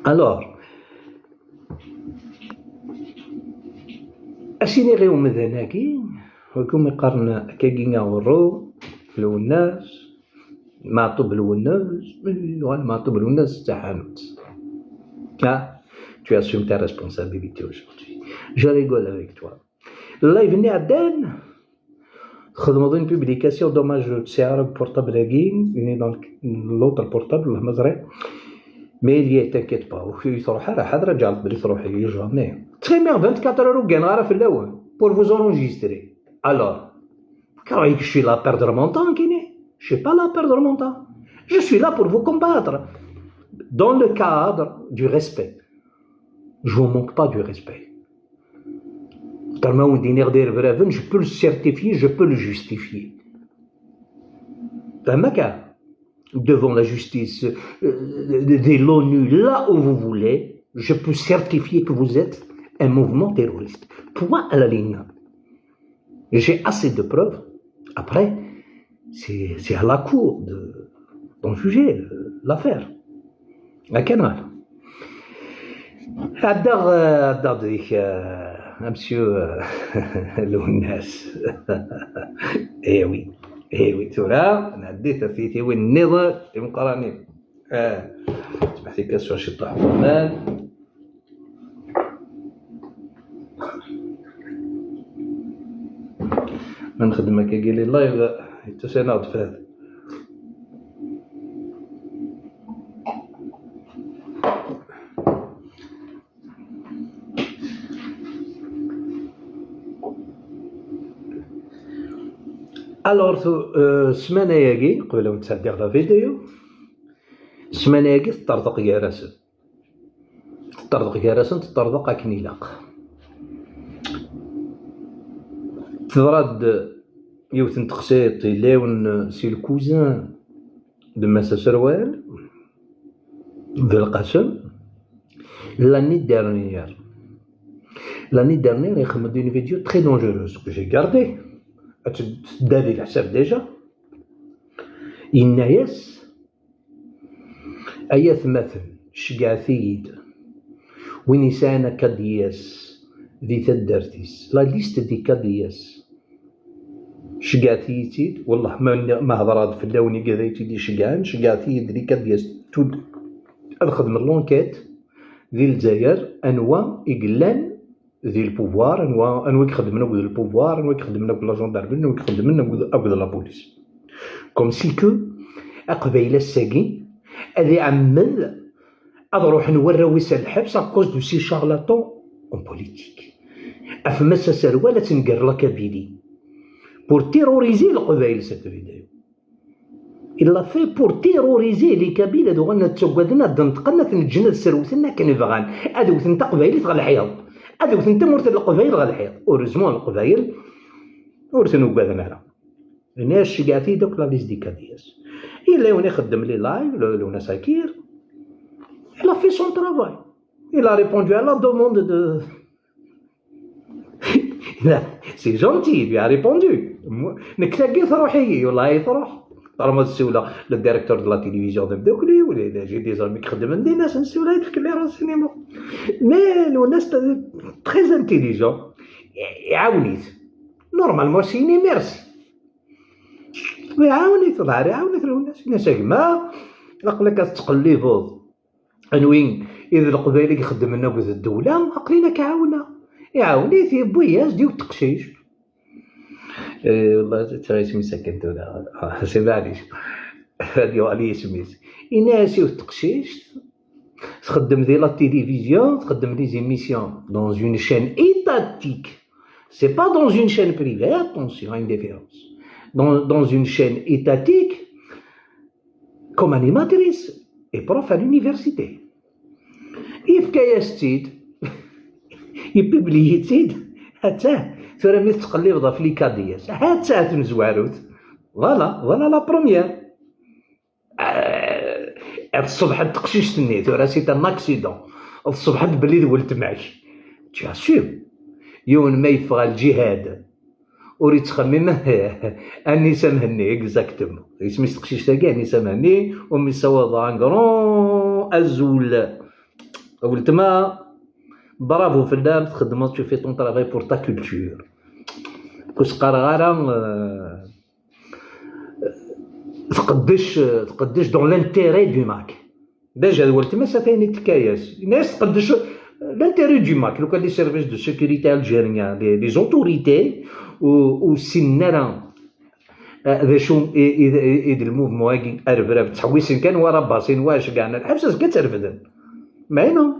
Alors, أشيني غير ومذناكي وكم يقارن كاكينا ورو الوناس ما طب الوناس ما طب الوناس تحانوت. Tu assumes ta responsabilité aujourd'hui. Je rigole avec toi. Là, il venait à Den. خدموا une publication dommage تسعر portable again. Il est dans l'autre portable le مزرعي. Mais il y est, t'inquiète pas. وفي تروح على حد رجع بلي تروح يجي jamais. Très bien, 24 € كان غير في الأول pour vous enregistrer. Alors, كرايك je suis là à perdre mon temps كيني. Je suis pas là à perdre mon temps. Je suis là pour vous combattre dans le cadre du respect. Je vous manque pas du respect. Tellement je peux le certifier, je peux le justifier. Devant la justice de l'ONU, là où vous voulez, je peux certifier que vous êtes un mouvement terroriste. Point à la ligne. J'ai assez de preuves. Après, c'est à la cour d'en juger l'affaire. À Canal. هذا ديك امسيو لوناس. ايوي ترى انا عديت في تيوي النظر المقرانين. سمحتي كاسو شي طاح الرحمن. ما نخدم هكا قال لي لايف حتى سناض في هذا. Alors, السمانة ياكي قبل ما تسدير لا فيديو السمانة ياكي تطرطق يارسن تطرطق أكن يلاق تضرد يوثن تقسيط يلاون سي الكوزان دماسا سروال بالقسم. l'année dernière يخمد une vidéo très dangereuse que j'ai gardée. تداري الحساب ديجا الناس أياث مثل شقاثيد ونسانا كدياس ذي تدرتيس لا ليست دي كدياس شقاثيتيد والله ما هضرات في اللوني قذيتي دي شقاثيد ذي كدياس تود الخدم اللونكات ذي الجزائر أنواع إقلان ذي البوفوار انواع يخدمنا بذي البوفوار انواع يخدمنا بلا جندرمي انواع يخدمنا بذي لا بوليس كوم سي كو اقبيله الساقي هذي عمل اروح نوري الحبس اكوز دو سي شارلاتون اون بوليتيك افمس سروالة تنقر لك بيدي بور تيروريزي القبائل سيت فيديو إلا في بور تيروريزي لي كابيلا دو غانا تسوقدنا دنتقنا تنجنا سروثنا كان فغان ادو ثنتا قبائل تغ الحياض هذا وثنتا مرتد القبائل غا الحياض اوريزمون القبائل ورثنو بادنا الناس شقاثي دوك لا ليس دي كادياس الا وني خدم لي لايف لو ساكير il a fait son travail il a répondu à la demande de c'est gentil il lui a répondu نكتاقي روحي والله تروح راه السوله للديريكتور دو لا تيليفزيون نبداو كلي ولا جي دي زامي كخدم عندي ناس نسولها يفك لي رانسينيمون مي لو ناس تري انتيليجون يعاونيت نورمالمون سيني ميرسي يعاونيت ظهري عاونيت الناس كما نقول لك تقليبو انوين اذا القبائل يخدم لنا بوذ الدوله عقلينا كعاونا يعاونيت بوياز ديو التقشيش والله ترى اسمي سكنت ولا سيباليش هاديو علي سميت الناس والتقشيش تخدم دي لا تيليفزيون تخدم لي زيميسيون دون اون شين ايتاتيك سي با دون اون شين بريفي اتونسيون اون ديفيرونس دون اون شين ايتاتيك كوم انيماتريس اي بروف ا لونيفرسيتي يفكاياستيد يبيبليتيد حتى ترى ملي تقلب في لي كادياس حتى تنزواروت فوالا لا بروميير الصبح تقشيش تني ترى سيت ان اكسيدون الصبح بلي ولت معك تي اسيم يوم ما يفغى الجهاد وريت تخمم النساء مهني اكزاكتومون اسمي تقشيش تاع النساء مهني ومي سوا ان غران ازول ولتما برافو فلان تخدم tu fais ton travail pour ta culture كوش قرغره تقدش دون لانتيري دو ماك ديجا ولتما سافيني تكاياس الناس تقدش لانتيري دو ماك لو كان لي سيرفيس دو سيكوريتي الجيريان لي زوتوريتي و سنرا ذا شو إذا الموفمون هاكي أرفرف تحويسن كان ورا باصين واش كاع الحبسة كترفدن معينو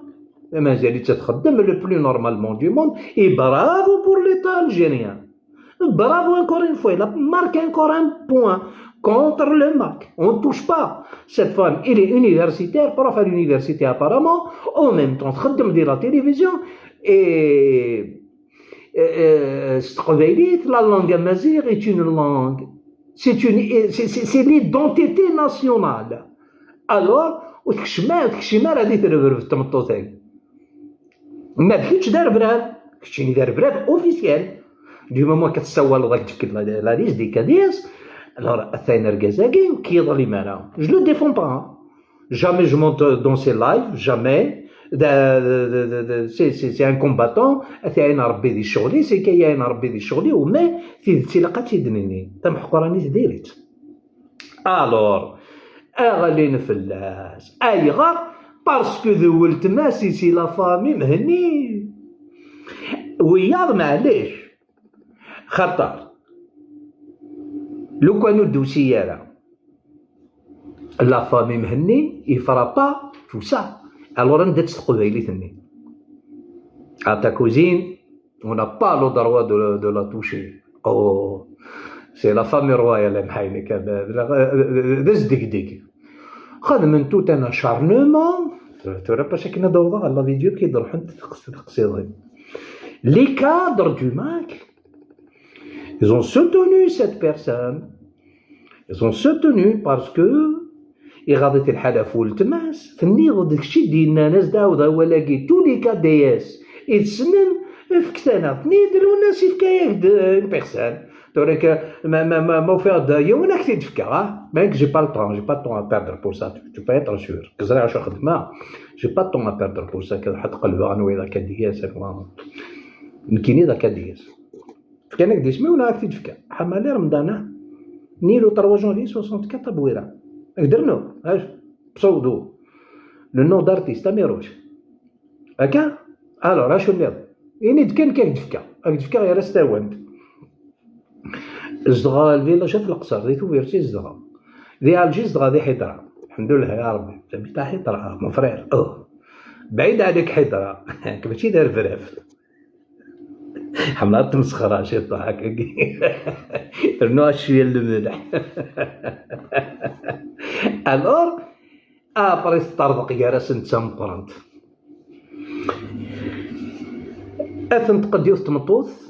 مازال تتخدم لو بلو نورمالمون دو موند اي برافو بور ليتا الجيريان برافو encore une fois il a marqué encore un point contre le MAC on ne touche pas cette femme elle est universitaire prof à l'université apparemment en même temps تخدم ديال لا تيليفزيون et la langue amazigh est une langue c'est l'identité nationale alors وتكشمال هذه تربرب التمطوط هاك ما بقيتش دار براد كنتي دار براد اوفيسيال دي مومون كتسوى لذاك تفكر لا ليست دي كاديس alors Athaïna Ergazaghi qui est dans les mains je le défends pas jamais je monte dans ses lives jamais c'est un combattant Athaïna ربي دي شغلي سي كاين ربي دي شغلي وما تيدتي لقات يدنيني تمحقو راني ديريت alors أغلي نفلاس أيغا باسكو ذولت ماسي سي لا فامي مهني وياض معليش خطر لو كانوا الدوسيارة لا فامي مهني يفرا با تو سا الوغ ندات تقبايلي ثني تا كوزين اون با لو دروا دو لا توشي او سي لا فامي رويال محاينك داز ديك خدمن توت انا شارنومون ترى باش كنا دوضا على فيديو كي يروحوا تقصيضين لي كادر دو ماك ils ont soutenu cette personne ils ont soutenu parce que يغادت الحالة فول تماس فنيغ داكشي ديالنا ناس داوضا ولاكي تو لي كا دي اس يتسنن فكتانا نيدلو الناس يفكاياك اون بيرسون توريك ما فيها دايا وانا كنت تفكا ماك جي با الطون ا بيردر بور سا تو با ايتر سور كزرع واش خدمه جي با الطون ا بيردر بور سا كنحط قلبها انا ولا كدياس نكيني دا كدياس فكانك ديسمي ولا كنت تفكا حمالي رمضان نيلو 3 جونفي 64 طبويره قدرنا اش بصودو لو نو دارتيست ميروش هكا الو راه شو اللي يعني كان كدفكا غير استاوند الزغا الفيلا شاف القصر ديتو فيرتي الزغا ذي الجي الزغا ذي حيدرا الحمد لله يا ربي تبيتا حيدرا مون فرير بعيد عليك حيدرا ماشي داير فراف حملات مسخرة شي ضحك رنوها شوية الملح الور ابري طردق يا راس نتا مقرنت اثن تقديوث تمطوث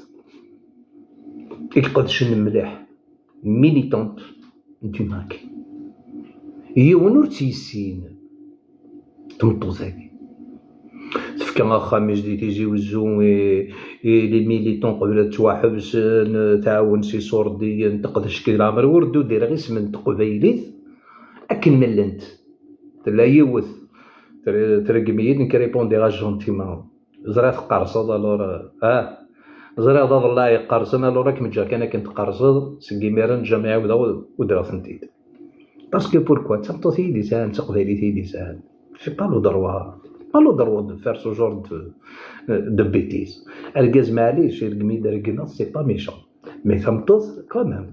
يقدش الملاح ميليتونت دو ماك يونور تيسين تمطوث هاكي تفكا خامس دي تيجي وزو لي ميليتون قبل تواحبس تعاون سي صوردي نتقدش كي العمر وردو دير غير اسم تقبيليت اكن ملنت تلا يوث ترقميد نكريبوندي غا جونتيمون زرات قرصد الور زرا ضاد الله يقرصنا لو راك مجا كنت قرصد سكي ميران جامعه ودرا فنتيد باسكو بوركوا تمطو في لسان تقبيلي في لسان سي با لو دروا دو فير سو جور دو بيتيز الكاز معليش يرقمي درقنا سي با ميشون مي تمطوث كومام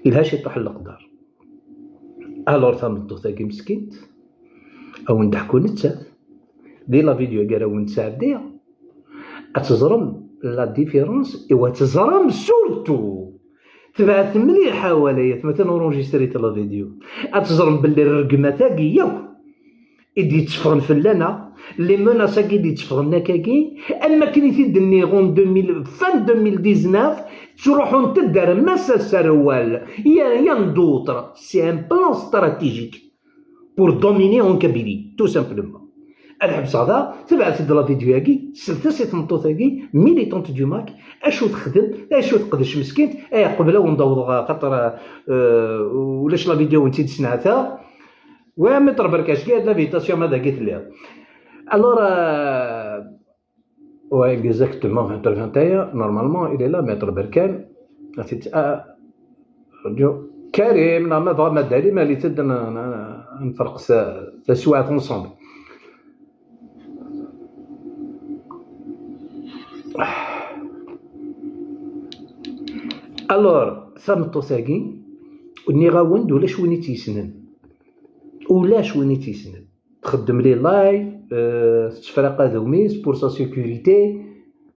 الهاش يطيح القدر الور تمطوث كي مسكينت او نضحكو نتسات دي لا فيديو قالوا نتسات ديا اتزرم لا ديفيرونس ايوا تزرم سورتو تبعث مليح حواليا مثلا اورونجيستريت لا فيديو اتزرم باللي الرقمه تاعي ياك يدي تفغن فلانا لي مناس كي تفغنا كاكي اما كني تدني غون 2000 فان 2019 تروحوا تدار مسا سروال يا ندوطر سي ان بلان استراتيجيك بور دوميني اون كابيلي تو سامبلومون الحبس هذا تبعث لا فيديو هاكي سلتسي تمطوط هاكي ميليتونت دو ماك اشو تخدم اشو تقدش مسكين قبله وندوض خاطر ولاش لا فيديو وانت تسمعتها وما تربركاش كاع لا فيتاسيون هذا قلت لها الور ouais exactement 20 normalement il est là maître بركان كريم ما بغا ما داري ما اللي تد نفرق تسوات ensemble. الور ثمطوساكي وني غاوند ولا شويني تيسنن ولا شويني تيسنن تخدم لي لاي تفرق دوميس بور سا سيكوريتي